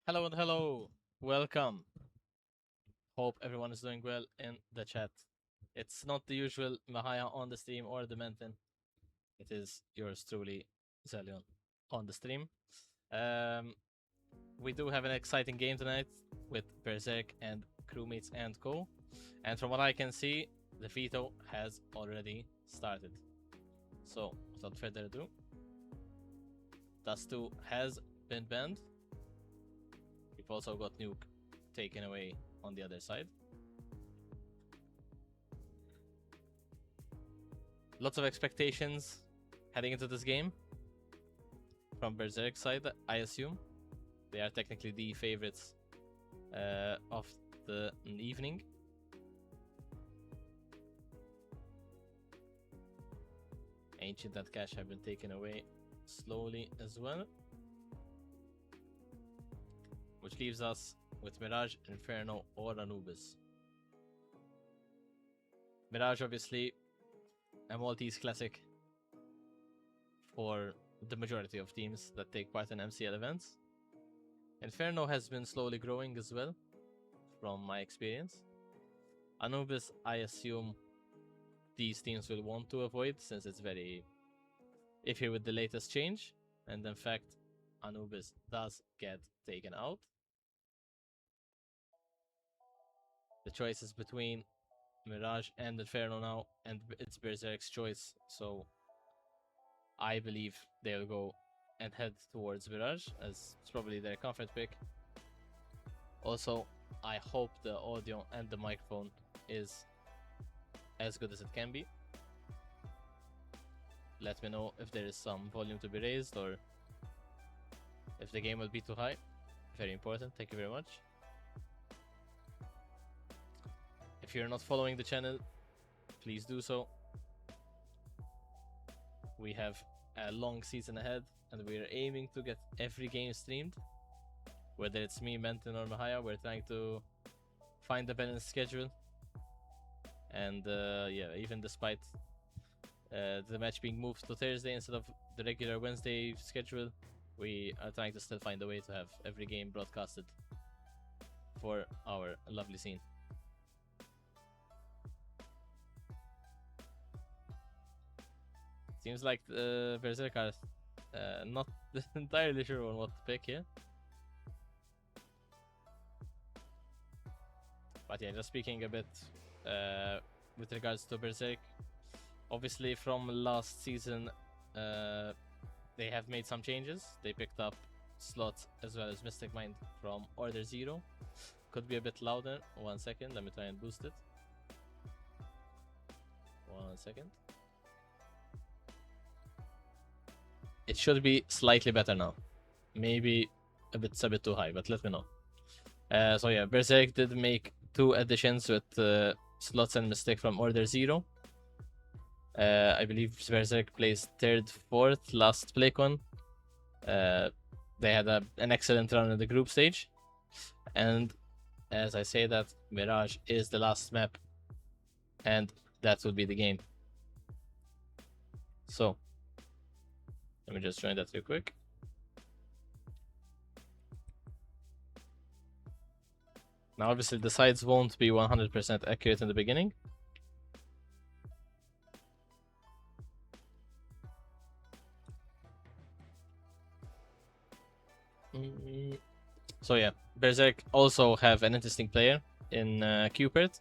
Hello and hello. Welcome. Hope everyone is doing well in the chat. It's not the usual Mahaya on the stream or the Menton. It is yours truly, Zelion, on the stream. Um, we do have an exciting game tonight with Berserk and crewmates and co. And from what I can see, the veto has already started. So, without further ado, Dust 2 has been banned. We've also got Nuke taken away on the other side. Lots of expectations heading into this game from Berserk side, I assume. They are technically the favorites of the evening. Ancient and Cash have been taken away slowly as well. Which leaves us with Mirage, Inferno, or Anubis. Mirage, obviously, a Maltese classic for the majority of teams that take part in MCL events. Inferno has been slowly growing as well, from my experience. Anubis, I assume these teams will want to avoid since it's very iffy with the latest change. And in fact, Anubis does get taken out. The choice is between Mirage and Inferno now, and it's Berserk's choice, so I believe they'll go and head towards Mirage, as it's probably their comfort pick. Also, I hope the audio and the microphone is as good as it can be. Let me know if there is some volume to be raised or if the game will be too high. Very important, thank you very much. If you're not following the channel, please do so. We have a long season ahead, and we are aiming to get every game streamed. Whether it's me, Menton, or Mahaya, we're trying to find a balanced schedule. And yeah, even despite the match being moved to Thursday instead of the regular Wednesday schedule, we are trying to still find a way to have every game broadcasted for our lovely scene. Seems like the Berserk are not entirely sure on what to pick here. But yeah, just speaking a bit with regards to Berserk, obviously from last season, they have made some changes. They picked up slots as well as Mystic Mind from Order 0. Could be a bit louder. 1 second, let me try and boost it. 1 second. It should be slightly better now. Maybe it's a bit too high, but let me know. So yeah, Berserk did make 2 additions with slots and Mystic from Order 0. I believe Berserk placed 3rd, 4th last PlayCon. They had an excellent run in the group stage. And as I say that, Mirage is the last map. And that will be the game. So, let me just join that real quick. Now, obviously, the sides won't be 100% accurate in the beginning. So yeah, Berserk also have an interesting player in Cupid,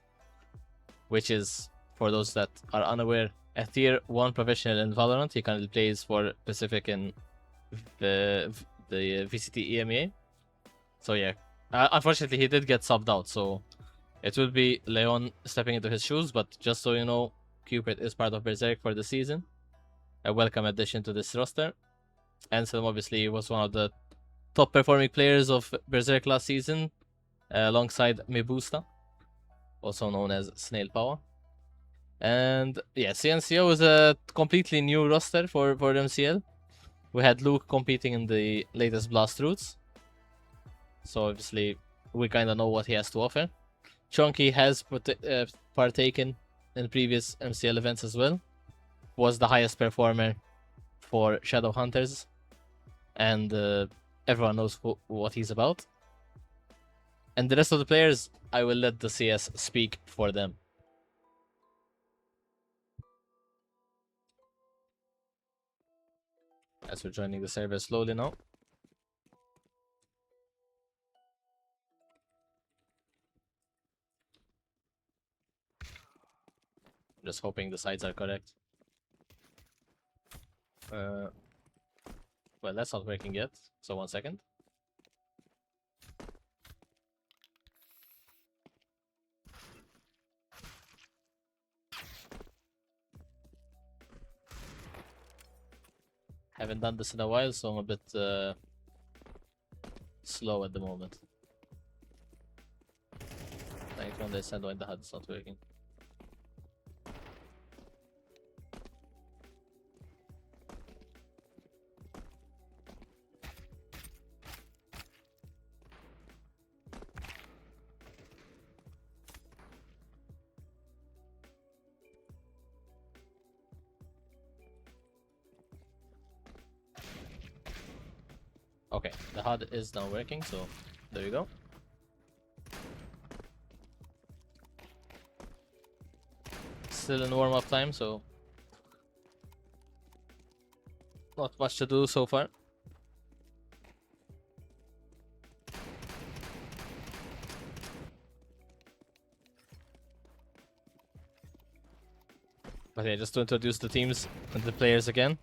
which is, for those that are unaware, a tier 1 professional in Valorant. He currently plays for Pacific in the VCT EMEA. So yeah, unfortunately he did get subbed out, so it will be Leon stepping into his shoes, but just so you know, Cupid is part of Berserk for the season. A welcome addition to this roster. Anselm obviously was one of the top performing players of Berserk last season, alongside Mebusta, also known as Snail Power. And yeah, CNCO is a completely new roster for MCL. We had Luke competing in the latest Blast Routes, so obviously we kind of know what he has to offer. Chunky has partaken in previous MCL events as well. Was the highest performer for Shadow Hunters, and everyone knows what he's about. And the rest of the players, I will let the CS speak for them. As we're joining the server slowly now. Just hoping the sides are correct. Well, that's not working yet. So 1 second. Haven't done this in a while, so I'm a bit slow at the moment. Trying to understand why the HUD's not working. Okay, the HUD is now working, so there you go. Still in warm-up time, so not much to do so far. But yeah, just to introduce the teams and the players again.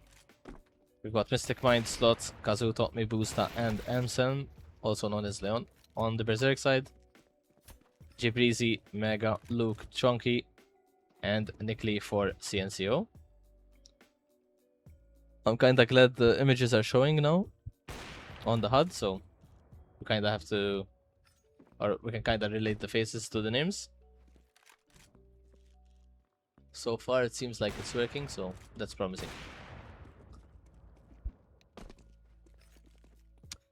We've got Mystic Mind, Slots, Kazuto, Mibusta, and MCL, also known as Leon. On the Berserk side, Jibrizi, Mega, Luke, Chunky, and Nickly for CNCO. I'm kinda glad the images are showing now on the HUD, so we kinda have to, or we can kinda relate the faces to the names. So far it seems like it's working, so that's promising.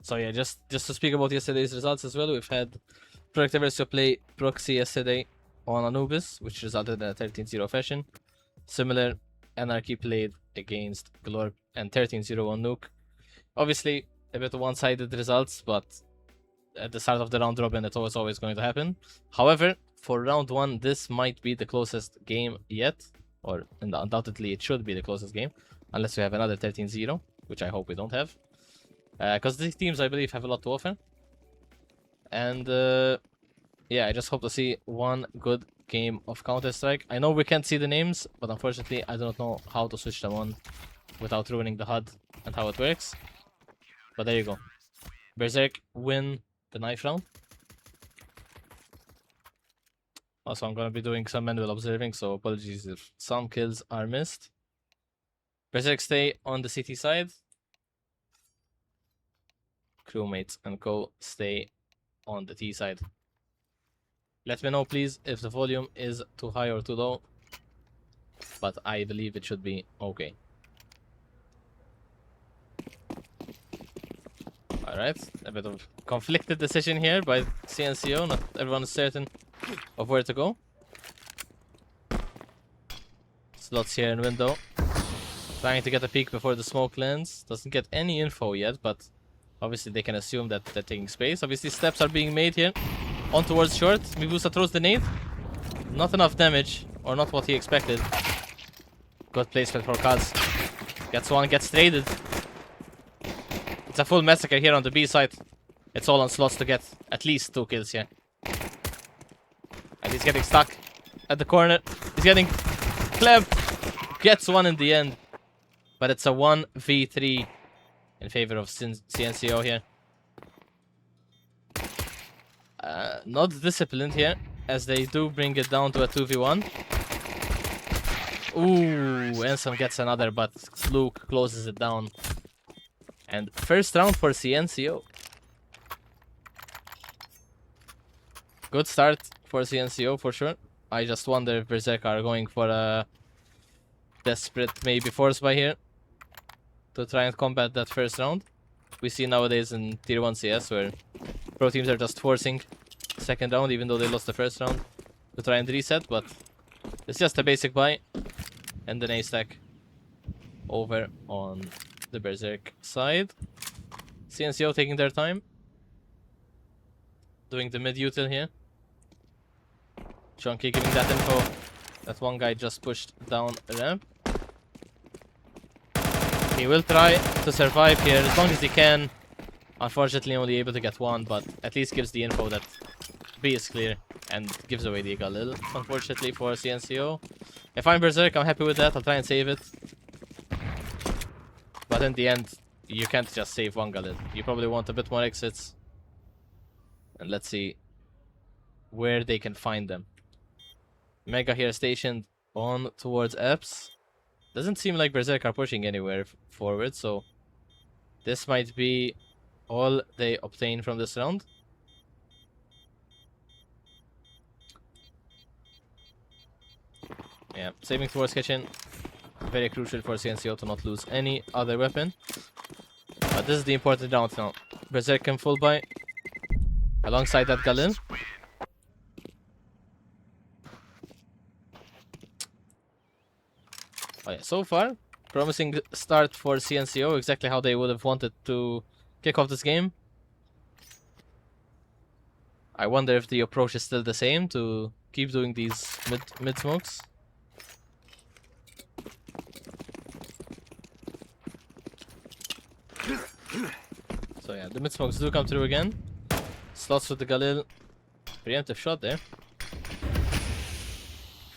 So yeah, just to speak about yesterday's results as well, we've had Productiverse play Proxy yesterday on Anubis, which resulted in a 13-0 fashion. Similar, Anarchy played against Glorp and 13-0 on Nuke. Obviously, a bit one-sided results, but at the start of the round robin, it's always going to happen. However, for round 1, this might be the closest game yet, or undoubtedly it should be the closest game, unless we have another 13-0, which I hope we don't have. Because these teams, I believe, have a lot to offer. And yeah, I just hope to see one good game of Counter-Strike. I know we can't see the names, but unfortunately, I do not know how to switch them on without ruining the HUD and how it works. But there you go. Berserk win the knife round. Also, I'm going to be doing some manual observing, so apologies if some kills are missed. Berserk stay on the CT side. Crewmates and co stay on the T side. Let me know, please, if the volume is too high or too low. But I believe it should be okay. Alright, a bit of conflicted decision here by CNCO. Not everyone is certain of where to go. Slots here in window. Trying to get a peek before the smoke lands. Doesn't get any info yet, but obviously they can assume that they're taking space. Obviously steps are being made here. On towards short. Mibusa throws the nade. Not enough damage, or not what he expected. Good placement for Kaz. Gets one, gets traded. It's a full massacre here on the B side. It's all on Slots to get at least 2 kills here. And he's getting stuck at the corner. He's getting clamped. Gets one in the end. But it's a 1v3 in favor of CNCO here. Not disciplined here, as they do bring it down to a 2v1. Ooh, Ensom gets another, but Luke closes it down. And first round for CNCO. Good start for CNCO for sure. I just wonder if Berserk are going for a desperate maybe force buy here to try and combat that first round. We see nowadays in Tier 1 CS where pro teams are just forcing second round even though they lost the first round to try and reset, but it's just a basic buy and an A stack over on the Berserk side. CNCO taking their time. doing the mid util here. Chunky giving that info. That one guy just pushed down ramp. He will try to survive here as long as he can. Unfortunately, only able to get one, but at least gives the info that B is clear and gives away the Galil. Unfortunately for CNCO. If I'm Berserk, I'm happy with that. I'll try and save it. But in the end, you can't just save one Galil. You probably want a bit more exits. And let's see where they can find them. Mega here stationed on towards Eps. Doesn't seem like Berserk are pushing anywhere forward, so this might be all they obtain from this round. Yeah, saving towards kitchen. Very crucial for CNCO to not lose any other weapon. But this is the important round now. Berserk can full buy alongside that Galil. Oh yeah, so far, promising start for CNCO, exactly how they would have wanted to kick off this game. I wonder if the approach is still the same to keep doing these mid smokes. So yeah, the mid smokes do come through again. Slots with the Galil. Preemptive shot there.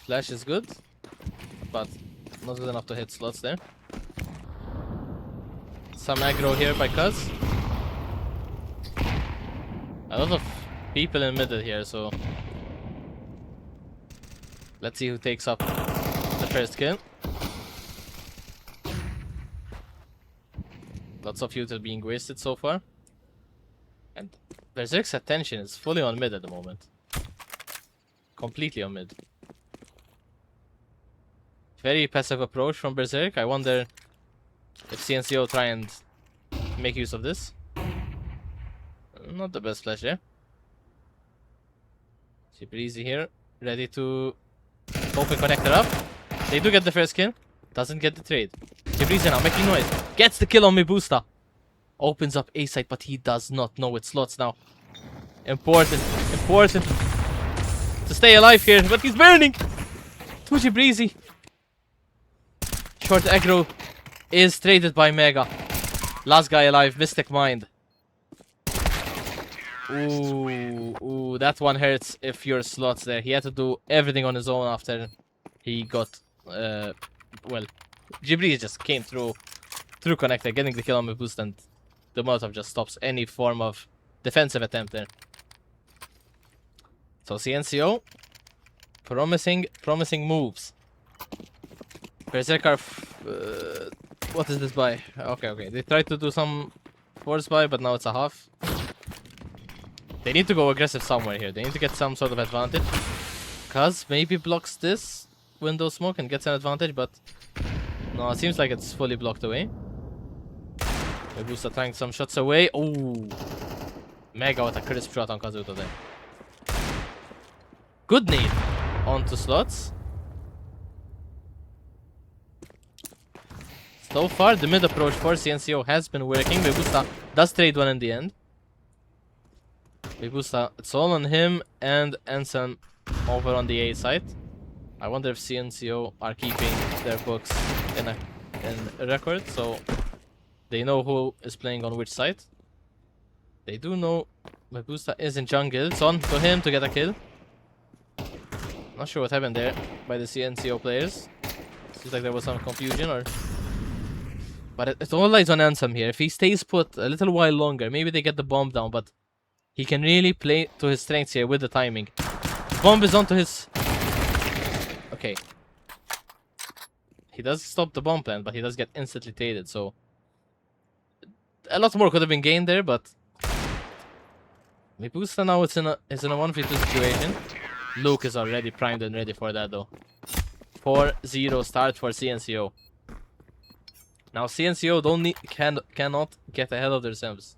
Flash is good, but not good enough to hit slots there. Some aggro here by Kuz. A lot of people in middle here, so let's see who takes up the first kill. Lots of util being wasted so far. And Berserk's attention is fully on mid at the moment. Completely on mid. Very passive approach from Berserk. I wonder if CNCO try and make use of this. Not the best flash there. Super easy here. Ready to open connector up. They do get the first kill. Doesn't get the trade. Super easy now, making noise. Gets the kill on Mebusta. Opens up A side, but he does not know its slots now. Important to stay alive here, but he's burning. Too breezy. Short aggro is traded by Mega. Last guy alive, Mystic Mind. Ooh, that one hurts if your slots there. He had to do everything on his own after he got, well, Ghibli just came through connector, getting the kill on Mebusta, and the Molotov just stops any form of defensive attempt there. So CNCO, promising moves. Berserker, what is this buy? Okay. They tried to do some force buy, but now it's a half. They need to go aggressive somewhere here. They need to get some sort of advantage. Kuz maybe blocks this window smoke and gets an advantage, but no, it seems like it's fully blocked away. Mebusta trying some shots away. Oh, Mega with a crisp shot on Kazuto there. Good nade onto slots. So far, the mid approach for CNCO has been working. Mebusta does trade one in the end. Mebusta, it's all on him and Ansem over on the A side. I wonder if CNCO are keeping their books in a record, so they know who is playing on which side. They do know Mebusta is in jungle. It's on to him to get a kill. Not sure what happened there by the CNCO players. Seems like there was some confusion, or... But it all lies on Ansem here. If he stays put a little while longer, maybe they get the bomb down, but he can really play to his strengths here with the timing. Bomb is onto his... Okay. He does stop the bomb plant, but he does get instantly traded, so... A lot more could have been gained there, but... Mebusta now is in a 1v2 situation. Luke is already primed and ready for that, though. 4-0 start for CNCO. Now CNCO cannot get ahead of themselves.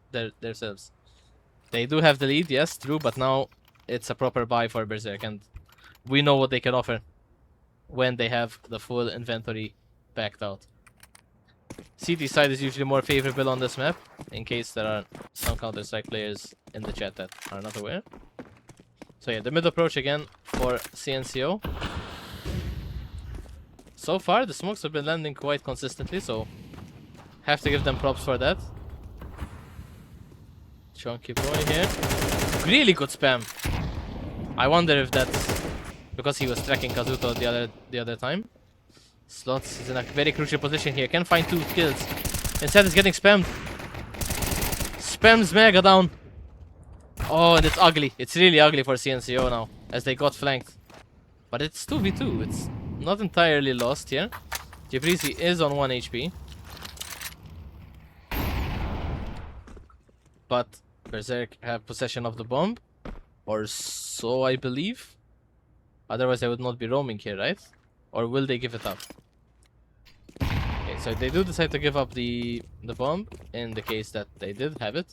They do have the lead, yes, true, but now it's a proper buy for Berserk, and we know what they can offer when they have the full inventory backed out. CT side is usually more favorable on this map, in case there are some Counter-Strike players in the chat that are not aware. So yeah, the mid approach again for CNCO. So far, the smokes have been landing quite consistently, so have to give them props for that. Chunky boy here. Really good spam. I wonder if that's because he was tracking Kazuto the other time. Slots is in a very crucial position here. Can find 2 kills. Instead, he's getting spammed. Spams Mega down. Oh, and it's ugly. It's really ugly for CNCO now, as they got flanked. But it's 2v2. It's not entirely lost here. Jibrisi is on 1 HP. But Berserk have possession of the bomb. Or so I believe. Otherwise, they would not be roaming here, right? Or will they give it up? Okay, so they do decide to give up the bomb in the case that they did have it.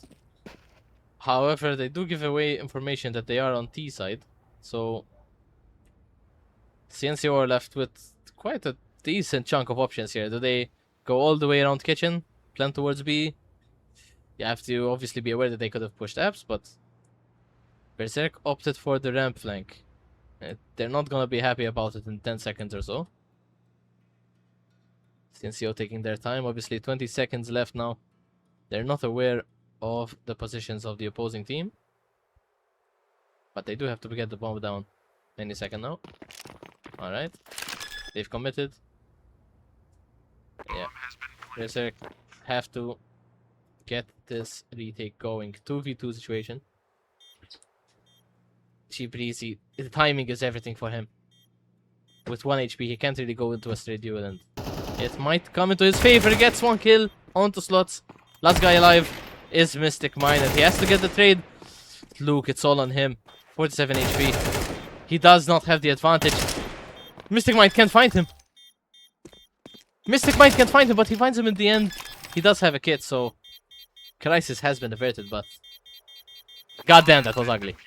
However, they do give away information that they are on T side. So CNCO are left with quite a decent chunk of options here. Do they go all the way around kitchen, plan towards B? You have to obviously be aware that they could have pushed apps, but Berserk opted for the ramp flank. They're not gonna be happy about it in 10 seconds or so. CNCO taking their time. Obviously 20 seconds left now. They're not aware of the positions of the opposing team. But they do have to get the bomb down any second now. Alright. They've committed. Yeah. Berserk have to get this retake going. 2v2 situation. Breezy, the timing is everything for him. With 1 HP, he can't really go into a straight duel, and it might come into his favor. He gets 1 kill onto Slots. Last guy alive is Mystic Mine, and he has to get the trade. Luke, it's all on him. 47 HP. He does not have the advantage. Mystic Mine can't find him. Mystic Mine can't find him, but he finds him in the end. He does have a kit, so crisis has been averted, but goddamn, that was ugly.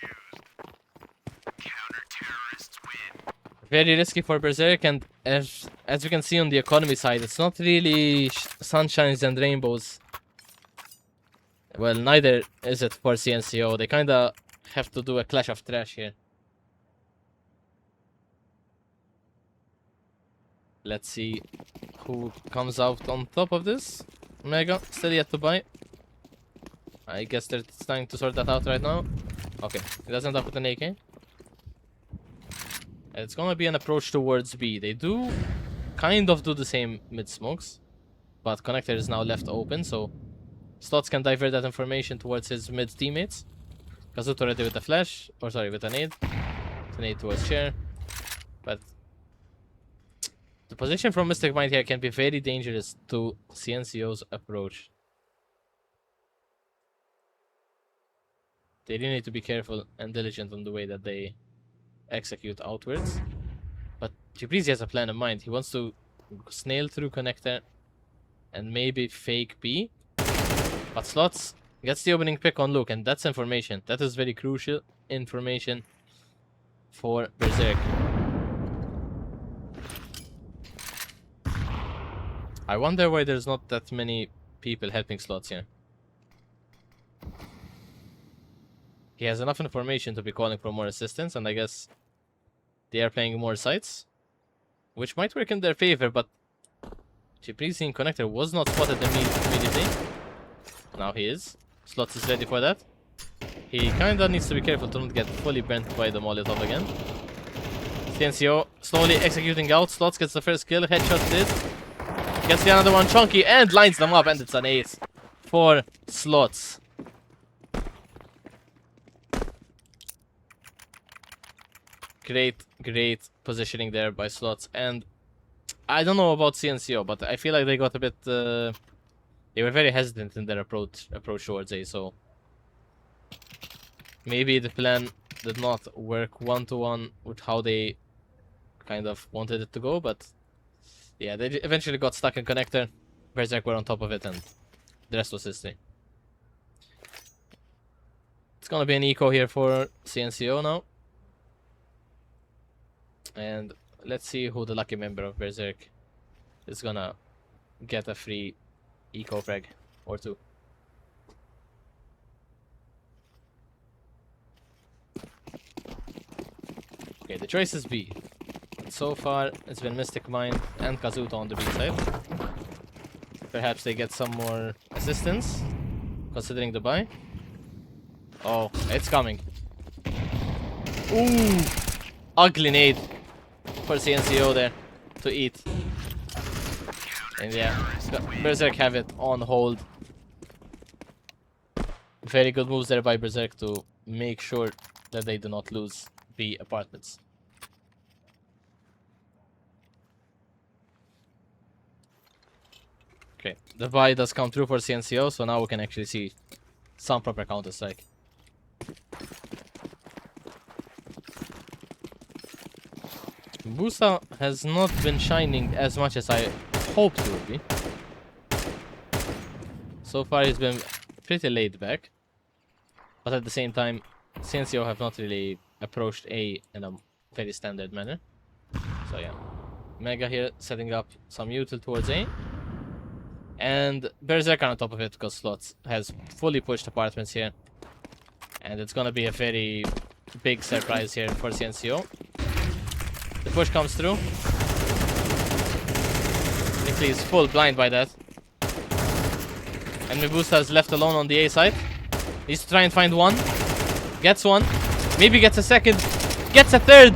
Very risky for Berserk, and as you can see on the economy side, it's not really sunshines and rainbows. Well, neither is it for CNCO. They kinda have to do a clash of trash here. Let's see who comes out on top of this. Mega, still yet to buy. I guess they're trying to sort that out right now. Okay, he does end up with an AK. It's gonna be an approach towards B. They do kind of do the same mid smokes, but connector is now left open, so Slots can divert that information towards his mid teammates. Kazuto already with a flash, or sorry, with a nade. With a nade towards chair. But the position from Mystic Mind here can be very dangerous to CNCO's approach. They really need to be careful and diligent on the way that they execute outwards. But Jibrizi has a plan in mind. He wants to snail through connector and maybe fake B. But Slots gets the opening pick on Luke, and that's information. That is very crucial information for Berserk. I wonder why there's not that many people helping Slots here. He has enough information to be calling for more assistance, and I guess they are playing more sites, which might work in their favor, but Jibrizi in connector was not spotted immediately. Now he is. Slots is ready for that. He kinda needs to be careful to not get fully burnt by the Molotov again. CNCO slowly executing out. Slots gets the first kill. Headshot it. Gets the another one. Chunky and lines them up, and it's an ace for Slots. Great positioning there by Slots, and I don't know about CNCO, but I feel like they got a bit. They were very hesitant in their approach towards A, so maybe the plan did not work one-to-one with how they kind of wanted it to go. But yeah, they eventually got stuck in connector. Berserk were on top of it, and the rest was history. It's gonna be an eco here for CNCO now. And let's see who the lucky member of Berserk is gonna get a free eco frag or two. Okay, the choice is B. So far, it's been Mystic Mind and Kazuto on the B side. Perhaps they get some more assistance, considering the buy. Oh, it's coming. Ooh! Ugly nade for CNCO there to eat. And yeah, Berserk have it on hold. Very good moves there by Berserk to make sure that they do not lose B apartments. Okay, the buy does come through for CNCO, so now we can actually see some proper counter-strike. Busa has not been shining as much as I hoped he would be. So far he's been pretty laid back. But at the same time, CNCO have not really approached A in a very standard manner. So yeah. Mega here setting up some util towards A. And Berserk on top of it because Slots has fully pushed apartments here. And it's gonna be a very big surprise here for CNCO. The push comes through. Nickly is full blind by that. And Mebusa is left alone on the A side. Needs to try and find one. Gets one. Maybe gets a second. Gets a third.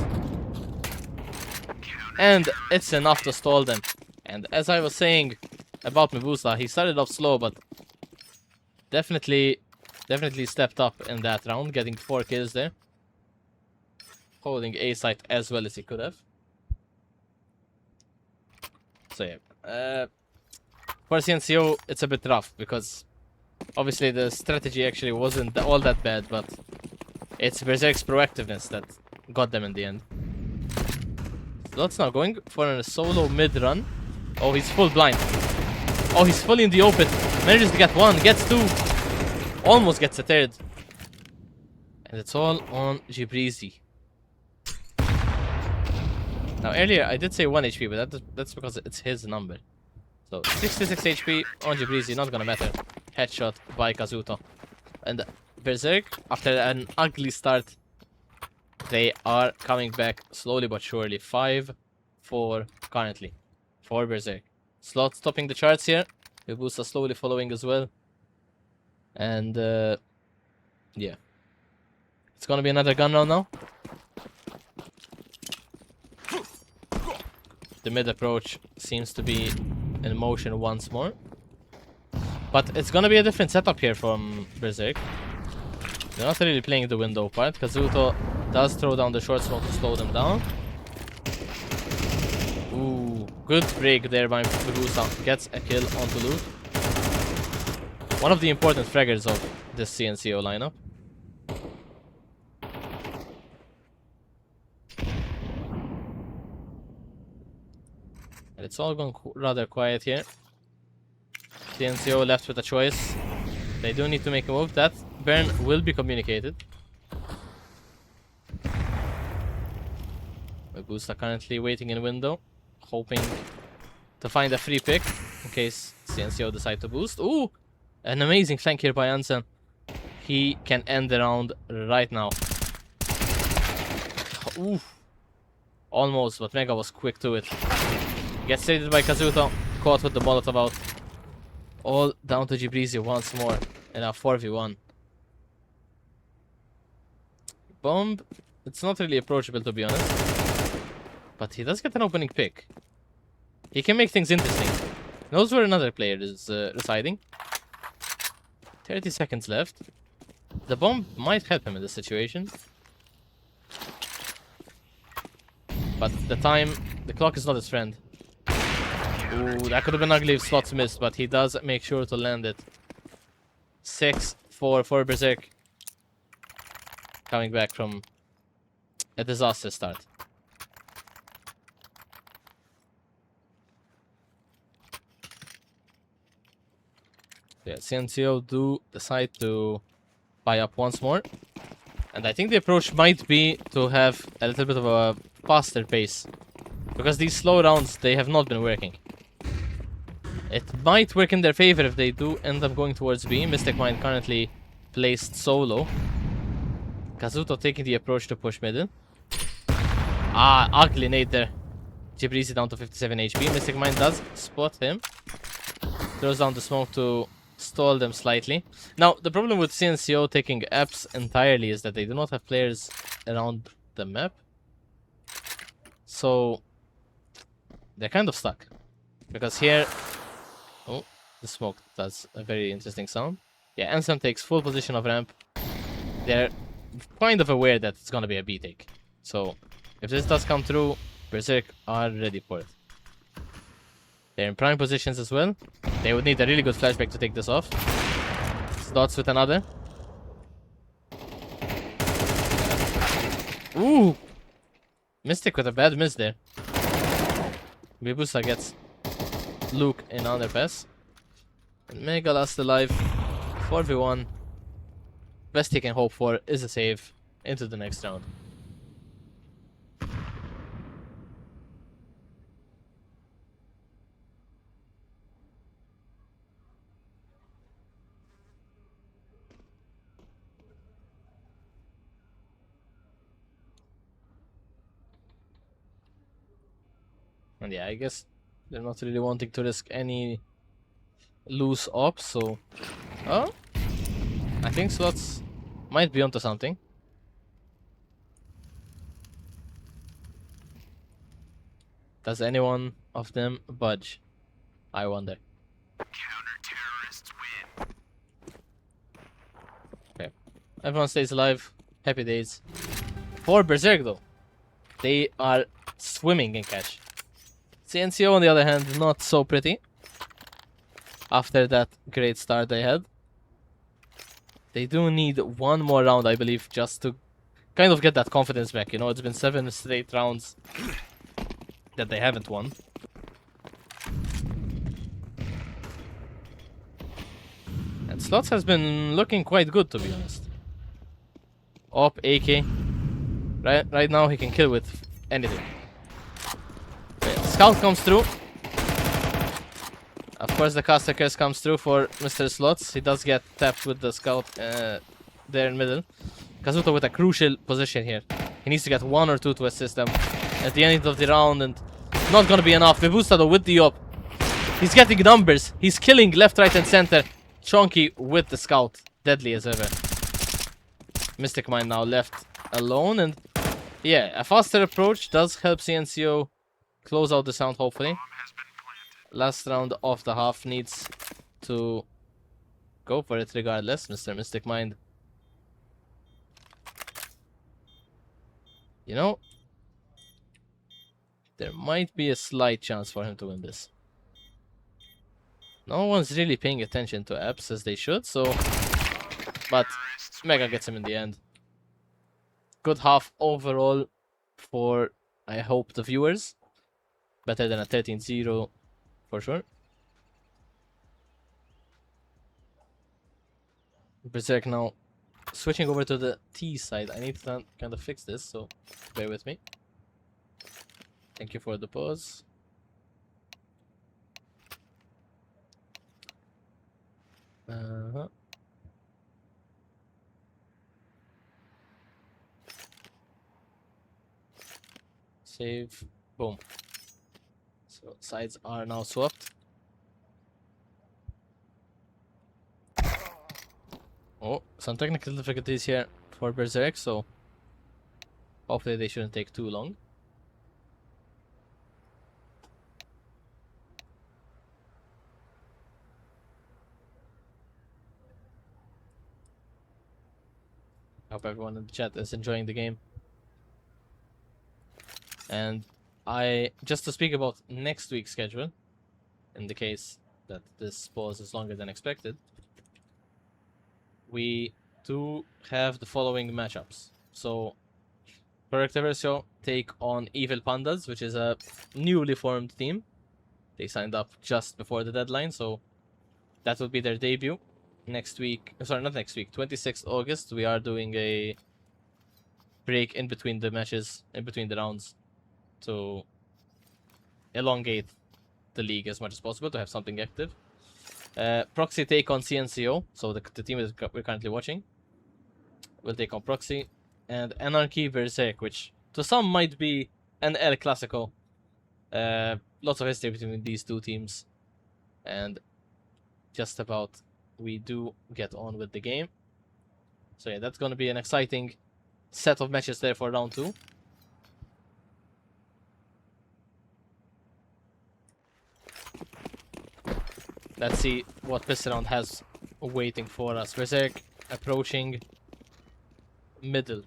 And it's enough to stall them. And as I was saying about Mebusa, he started off slow, but definitely stepped up in that round, getting 4 kills there. Holding A site as well as he could have. So yeah, for CNCO it's a bit rough because obviously the strategy actually wasn't all that bad, but it's Berserk's proactiveness that got them in the end. Slots now going for a solo mid run. Oh, he's full blind. Oh, he's fully in the open. Manages to get one, gets two, almost gets a third. And it's all on Gibrizi. Now earlier I did say 1 HP, but that's because it's his number. So 66 HP on Gibrizi, not gonna matter. Headshot by Kazuto. And Berserk, after an ugly start, they are coming back slowly but surely. 5-4 currently for Berserk. Slot topping the charts here. Mebusa slowly following as well. And yeah. It's gonna be another gun round now. The mid approach seems to be in motion once more. But it's gonna be a different setup here from Berserk. They're not really playing the window part. Kazuto does throw down the short smoke to slow them down. Ooh, good break there by Mebusa. Gets a kill onto loot. One of the important fraggers of this CNCO lineup. And it's all gone rather quiet here. CNCO left with a choice. They do need to make a move. That burn will be communicated. Mebusa currently waiting in window, hoping to find a free pick in case CNCO decide to boost. Ooh! An amazing flank here by Ansen. He can end the round right now. Ooh! Almost, but Mega was quick to it. Gets saved by Kazuto, caught with the Molotov out. All down to Gibrizi once more in a 4v1. Bomb, it's not really approachable to be honest. But he does get an opening pick. He can make things interesting. Knows where another player is residing. 30 seconds left. The bomb might help him in this situation. But the clock is not his friend. Ooh, that could have been ugly if Slots missed, but he does make sure to land it. 6-4 for Berserk. Coming back from a disaster start. Yeah, CNCO do decide to buy up once more. And I think the approach might be to have a little bit of a faster pace. Because these slow rounds, they have not been working. It might work in their favor if they do end up going towards B. Mystic Mind currently placed solo. Kazuto taking the approach to push middle. Ah, ugly nade there. Jibrizi down to 57 HP. Mystic Mind does spot him. Throws down the smoke to stall them slightly. Now, the problem with CNCO taking apps entirely is that they do not have players around the map. So, they're kind of stuck. Because here... Oh, the smoke does a very interesting sound. Yeah, Ansem takes full position of ramp. They're kind of aware that it's gonna be a B take. So, if this does come through, Berserk are ready for it. They're in prime positions as well. They would need a really good flashback to take this off. Slots with another. Ooh! Mystic with a bad miss there. Bibusa gets Luke in underpass. And Mega last alive. 4v1. Best he can hope for is a save into the next round. And yeah, I guess they're not really wanting to risk any loose ops, so... Oh? I think Slots might be onto something. Does anyone of them budge? I wonder. Counter-terrorists win. Okay. Everyone stays alive. Happy days. For Berserk though. They are swimming in cash. CNCO on the other hand, not so pretty. After that great start they had. They do need one more round, I believe, just to kind of get that confidence back. You know, it's been 7 straight rounds that they haven't won. And Slots has been looking quite good, to be honest. Op, AK. Right now he can kill with anything. Okay, Scout comes through. Of course the caster curse comes through for Mr. Slots. He does get tapped with the Scout there in middle. Kazuto with a crucial position here. He needs to get 1 or 2 to assist them at the end of the round, and not gonna be enough. Mebusta though with the op. He's getting numbers. He's killing left, right and center. Chonky with the Scout. Deadly as ever. Mystic Mind now left alone, and yeah, a faster approach does help CNCO close out the sound hopefully. Last round of the half needs to go for it regardless, Mr. Mystic Mind. You know, there might be a slight chance for him to win this. No one's really paying attention to apps as they should, so... But Mega gets him in the end. Good half overall for, I hope, the viewers. Better than a 13-0 for sure. Berserk now switching over to the T side. I need to kind of fix this, so bear with me. Thank you for the pause. Save. Boom. So sides are now swapped. Oh, some technical difficulties here for Berserk, so hopefully they shouldn't take too long. I hope everyone in the chat is enjoying the game. And just to speak about next week's schedule, in the case that this pause is longer than expected, we do have the following matchups. So, Correctiversio take on Evil Pandas, which is a newly formed team. They signed up just before the deadline, so that will be their debut. Next week, sorry, not next week, 26th August, we are doing a break in between the matches, in between the rounds, to elongate the league as much as possible to have something active. Proxy take on CNCO, so the team that we're currently watching will take on Proxy, and Anarchy Berserk, which to some might be an El Clasico. Lots of history between these two teams, and just about we do get on with the game. So yeah, that's going to be an exciting set of matches there for round 2. Let's see what this round has waiting for us. Berserk approaching middle.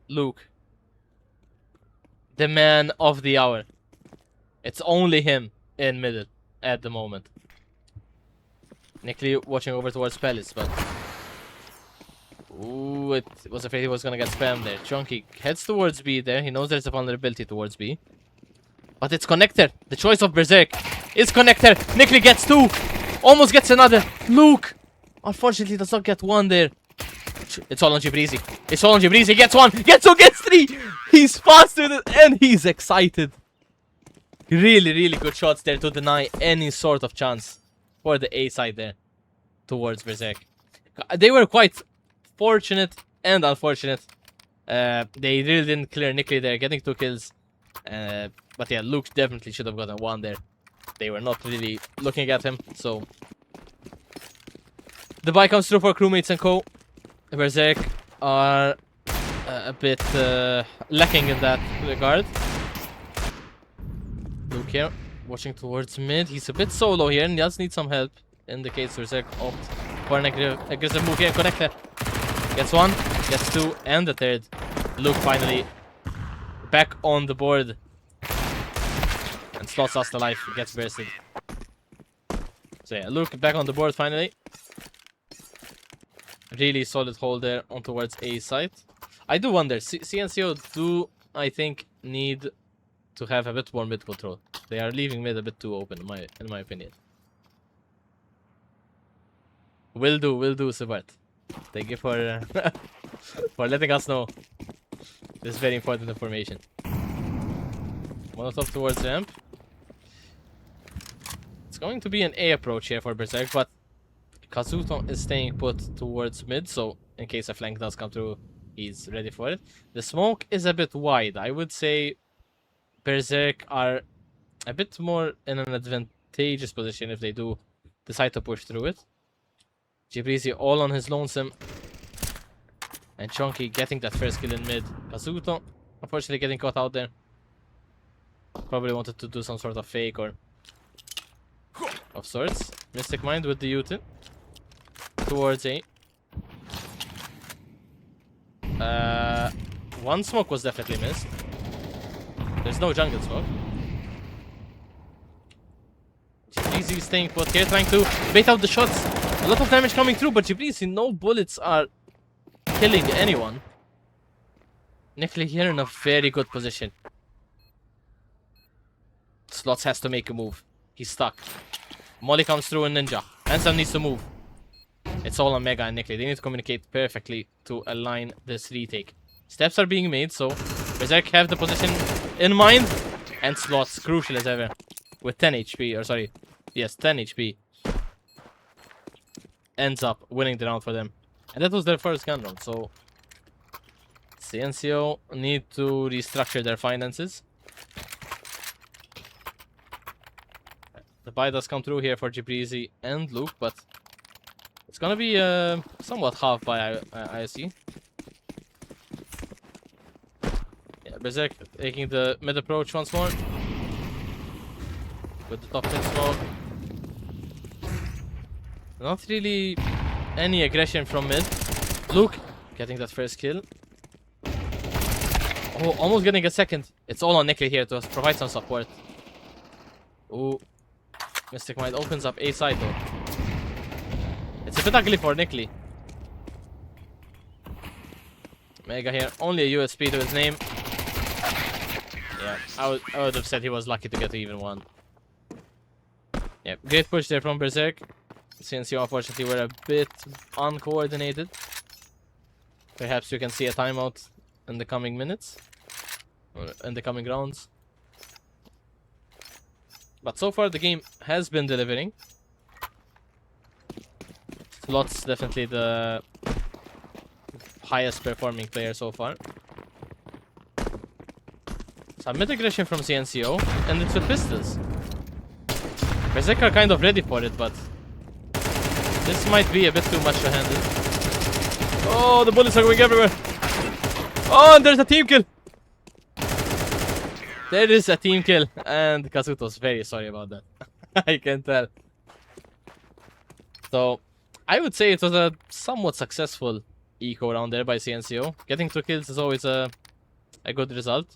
Luke, the man of the hour. It's only him in middle at the moment. Nickly watching over towards Palace, but ooh, it was afraid he was gonna get spammed there. Chunky heads towards B there. He knows there's a vulnerability towards B. But it's Connector. The choice of Berserk is Connector. Nickly gets 2. Almost gets another. Luke, unfortunately, does not get 1 there. It's all on Gibrizi. It's all on Gibrizi. He gets 1. Gets 2. Gets 3. He's faster and he's excited. Really, really good shots there to deny any sort of chance for the A side there towards Berserk. They were quite fortunate and unfortunate. They really didn't clear Nickly there, getting 2 kills. But yeah, Luke definitely should have gotten 1 there. They were not really looking at him, so the buy comes through for crewmates and co. Berserk are a bit lacking in that regard. Luke here, watching towards mid. He's a bit solo here and does need some help. In the case Berserk opt for an aggressive move here. Connector gets 1, gets 2, and the 3rd. Luke finally back on the board. And slots us to life, gets bursted. So yeah, Luke back on the board finally. Really solid hold there on towards A side. I do wonder, CNCO do, I think, need to have a bit more mid control. They are leaving mid a bit too open, in my opinion. Will do, Subart. Thank you for for letting us know this very important information. Molotov towards ramp. It's going to be an A approach here for Berserk, but Kazuto is staying put towards mid, so in case a flank does come through, he's ready for it. The smoke is a bit wide. I would say Berserk are a bit more in an advantageous position if they do decide to push through it. Gibrizi all on his lonesome. And Chunky getting that first kill in mid. Kazuto, unfortunately, getting caught out there. Probably wanted to do some sort of fake or of sorts. Mystic Mind with the Utin towards A. One smoke was definitely missed. There's no jungle smoke. Gibrizi staying put here, trying to bait out the shots. A lot of damage coming through, but Gibrizi, no bullets are killing anyone. Nickly here in a very good position. Slots has to make a move. He's stuck. Molly comes through in Ninja. Ansem needs to move. It's all on Mega and Nickly. They need to communicate perfectly to align this retake. Steps are being made, so Berserk have the position in mind. And Slots, crucial as ever. With 10 HP, or sorry, yes, 10 HP. Ends up winning the round for them. And that was their first gun round, so CNCO need to restructure their finances. The buy does come through here for Gibrizi and Luke, but it's gonna be somewhat half buy, I see. Yeah, Berserk taking the mid approach once more. With the top mid smoke. Not really any aggression from mid. Luke getting that first kill. Oh, almost getting a second. It's all on Nickly here to provide some support. Ooh. Mystic Mind opens up A side though. It's a bit ugly for Nickly. Mega here. Only a USP to his name. Yeah, I would have said he was lucky to get to even 1. Yeah, great push there from Berserk. CNCO unfortunately were a bit uncoordinated. Perhaps you can see a timeout in the coming minutes. Or in the coming rounds. But so far the game has been delivering. Slots definitely the highest performing player so far. Some mid-aggression from CNCO, and it's with pistols. Berserk are kind of ready for it, but this might be a bit too much to handle. Oh, the bullets are going everywhere. Oh, and there's a team kill. There is a team kill, and Kazuto's very sorry about that. I can tell. So, I would say it was a somewhat successful eco round there by CNCO. Getting 2 kills is always a good result.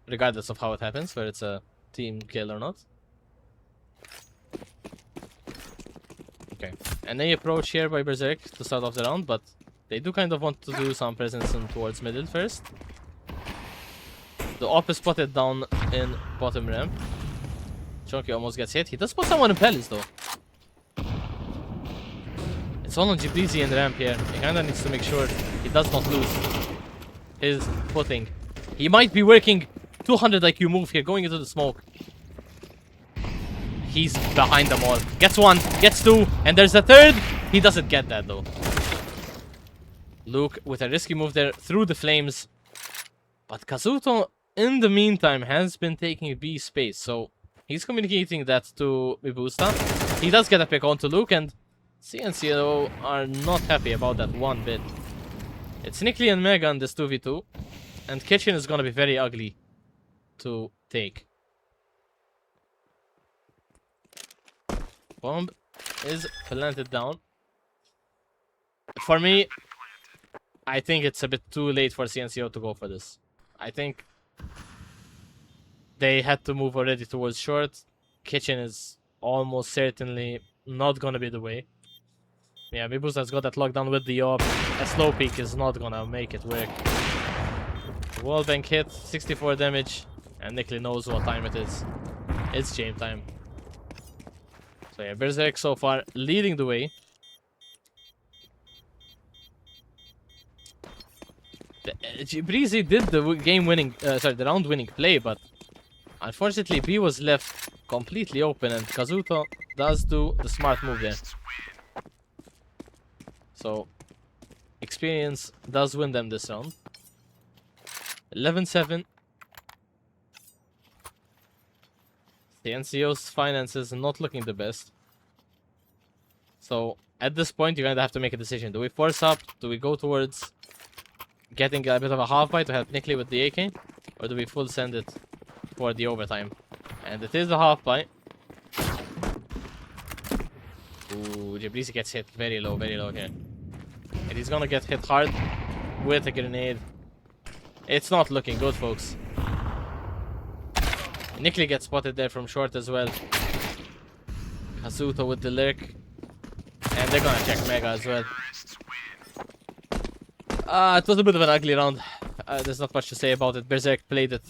Regardless of how it happens, whether it's a team kill or not. Okay, and they approach here by Berserk to start off the round, but they do kind of want to do some presence in towards middle first. The op is spotted down in bottom ramp. Chonky almost gets hit. He does spot someone in Palace though. It's all on Gibrizi in ramp here. He kinda needs to make sure he does not lose his footing. He might be working 200 IQ move here, going into the smoke. He's behind them all. Gets 1, gets 2, and there's a 3rd. He doesn't get that though. Luke with a risky move there through the flames. But Kazuto, in the meantime, has been taking B space, so he's communicating that to Mibusta. He does get a pick onto Luke, and CNCO are not happy about that one bit. It's Nikli and Mega in this 2v2, and Kitchen is gonna be very ugly to take. Bomb is planted down. For me, I think it's a bit too late for CNCO to go for this. I think they had to move already towards short. Kitchen is almost certainly not gonna be the way. Yeah, Mibusa has got that lockdown with the op. A slow peek is not gonna make it work. Wallbang hit, 64 damage, and Nikli knows what time it is. It's game time. So yeah, Berserk so far leading the way. Breezy did the the round-winning play, but unfortunately B was left completely open, and Kazuto does do the smart move there. So experience does win them this round. 11-7. The NCO's finances not looking the best. So at this point, you're gonna have to make a decision. Do we force up? Do we go towards getting a bit of a half buy to help Nikli with the AK? Or do we full send it for the overtime? And it is a half buy. Ooh, Gibrisi gets hit very low here. And he's gonna get hit hard with a grenade. It's not looking good, folks. Nikli gets spotted there from short as well. Kazuto with the lurk. And they're gonna check Mega as well. It was a bit of an ugly round. There's not much to say about it. Berserk played it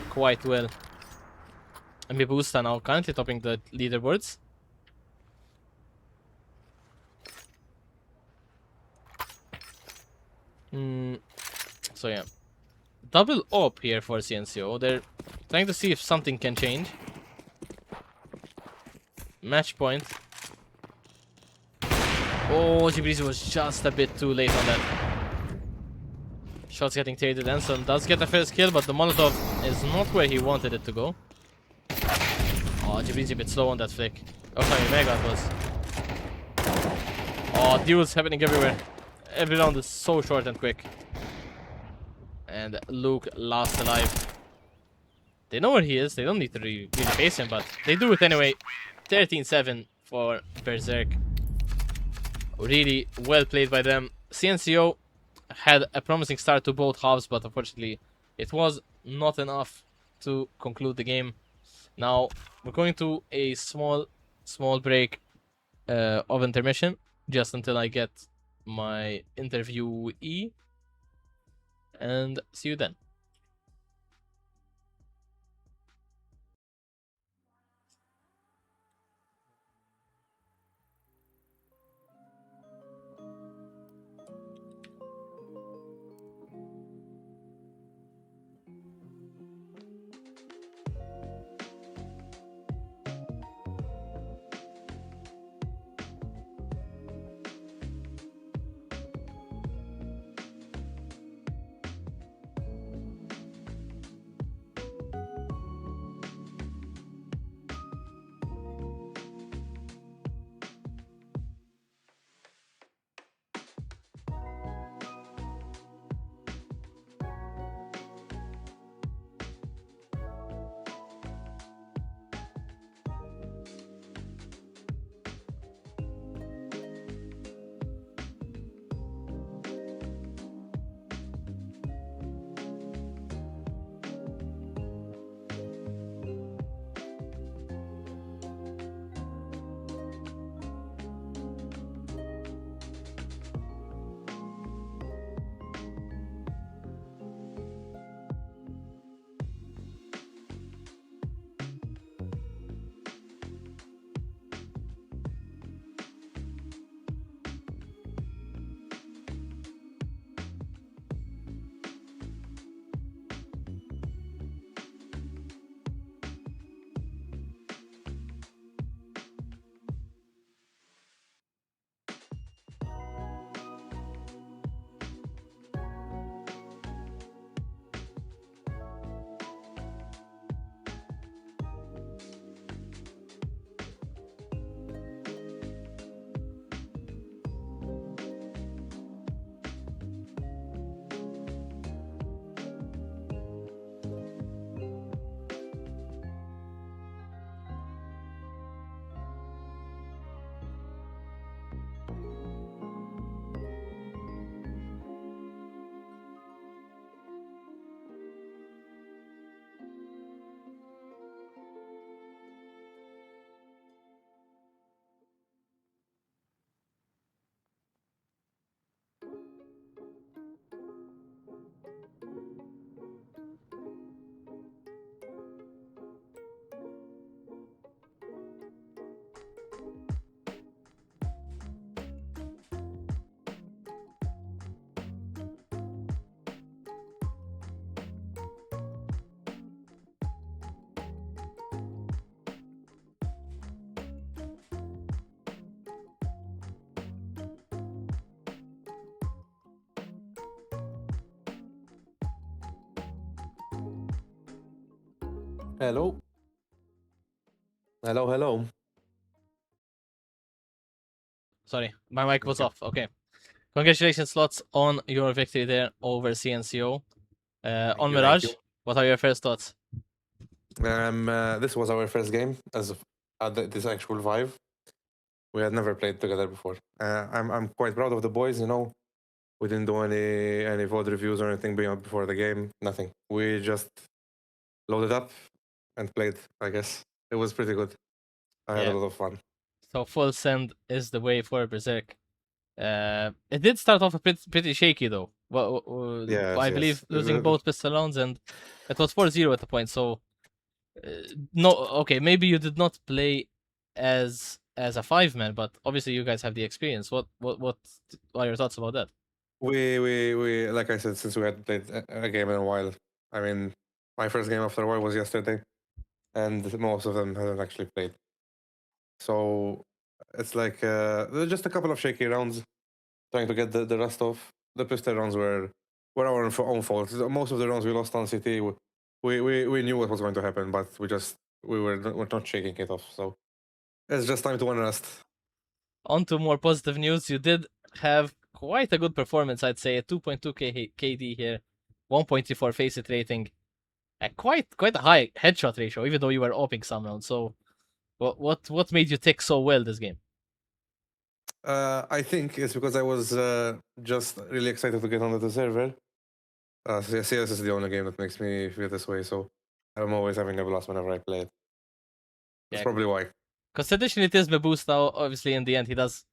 quite well. And Mibusta now currently topping the leaderboards. So yeah. Double op here for CNCO. They're trying to see if something can change. Match point. Oh, Gibrisi was just a bit too late on that. Shots getting traded. Anson does get the first kill, but the Molotov is not where he wanted it to go. Oh, Gibrisi a bit slow on that flick. Oh, sorry, Mega it was. Oh, duels happening everywhere. Every round is so short and quick. And Luke last alive. They know where he is. They don't need to really face him, but they do it anyway. 13-7 for Berserk. Really well played by them. CNCO had a promising start to both halves, but unfortunately it was not enough to conclude the game. Now we're going to a small break of intermission, just until I get my interviewee, and see you then. Hello. Hello, hello. Sorry, my mic was Okay. off. Okay. Congratulations, Slots, on your victory there over CNCO. Thank On you, thank Mirage, you. what are your first thoughts? This was our first game as of, this actual Vive. We had never played together before. I'm quite proud of the boys. You know, we didn't do any VOD reviews or anything before the game. Nothing. We just loaded up and played. I guess it was pretty good. I had a Yeah. lot of fun. So full send is the way for Berserk. It did start off a pretty shaky though. Well, Yes, I yes. believe losing both pistol rounds, and it was 4-0 at the point. So no, okay, maybe you did not play as a 5-man, but obviously you guys have the experience. What are your thoughts about that? We like I said, since we had played a game in a while. I mean, my first game after a while was yesterday, and most of them haven't actually played. So it's like there's just a couple of shaky rounds trying to get the rust off. The pistol rounds were our own fault. Most of the rounds we lost on CT, we knew what was going to happen, but we're not shaking it off. So it's just time to unrest. On to more positive news. You did have quite a good performance, I'd say. A 2.2 KD here, 1.34 face it rating, a quite a high headshot ratio, even though you were opening some rounds. So what made you tick so well this game? I think it's because I was just really excited to get onto the server. CS is the only game that makes me feel this way, so I'm always having a blast whenever I play it. That's Yeah, probably why. because traditionally it is Mabuse now. Obviously, in the end, he does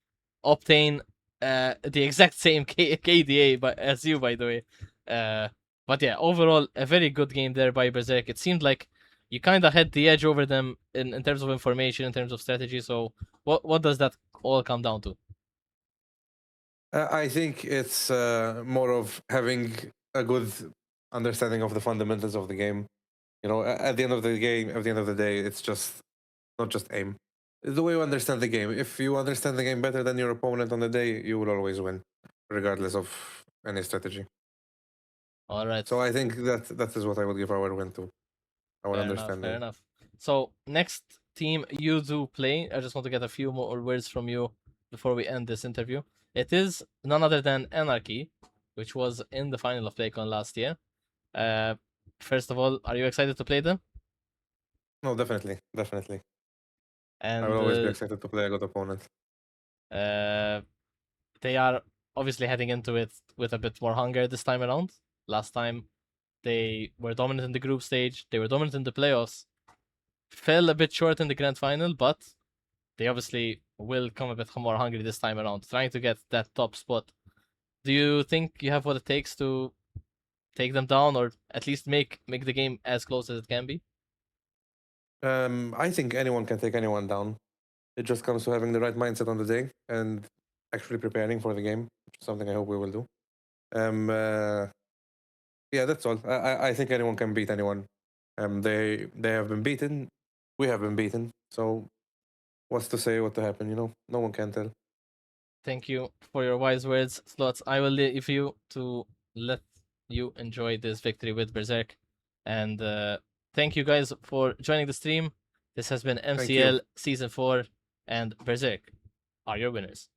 obtain the exact same KDA as you, by the way. Uh, but yeah, overall, a very good game there by Berserk. It seemed like you kind of had the edge over them in terms of information, in terms of strategy. So what does that all come down to? I think it's more of having a good understanding of the fundamentals of the game. You know, at the end of the game, at the end of the day, it's just not just aim. It's the way you understand the game. If you understand the game better than your opponent on the day, you will always win, regardless of any strategy. All right. So I think that is what I would give our win to, our Fair enough, fair understanding. enough. So next team you do play. I just want to get a few more words from you before we end this interview. It is none other than Anarchy, which was in the final of PlayCon last year. Uh, First of all, are you excited to play them? No, definitely, definitely. I will And always be excited to play a good opponent. uh, they are obviously heading into it with a bit more hunger this time around. Last time they were dominant in the group stage. They were dominant in the playoffs. Fell a bit short in the grand final, but they obviously will come a bit more hungry this time around, trying to get that top spot. Do you think you have what it takes to take them down, or at least make the game as close as it can be? I think anyone can take anyone down. It just comes to having the right mindset on the day and actually preparing for the game, which is something I hope we will do. Um, uh, yeah, that's all. I think anyone can beat anyone. They have been beaten. We have been beaten. So what's to say what to happen? You know, no one can tell. Thank you for your wise words, Slots. I will leave you to let you enjoy this victory with Berserk. And thank you guys for joining the stream. This has been Thank you. MCL Season 4, and Berserk are your winners.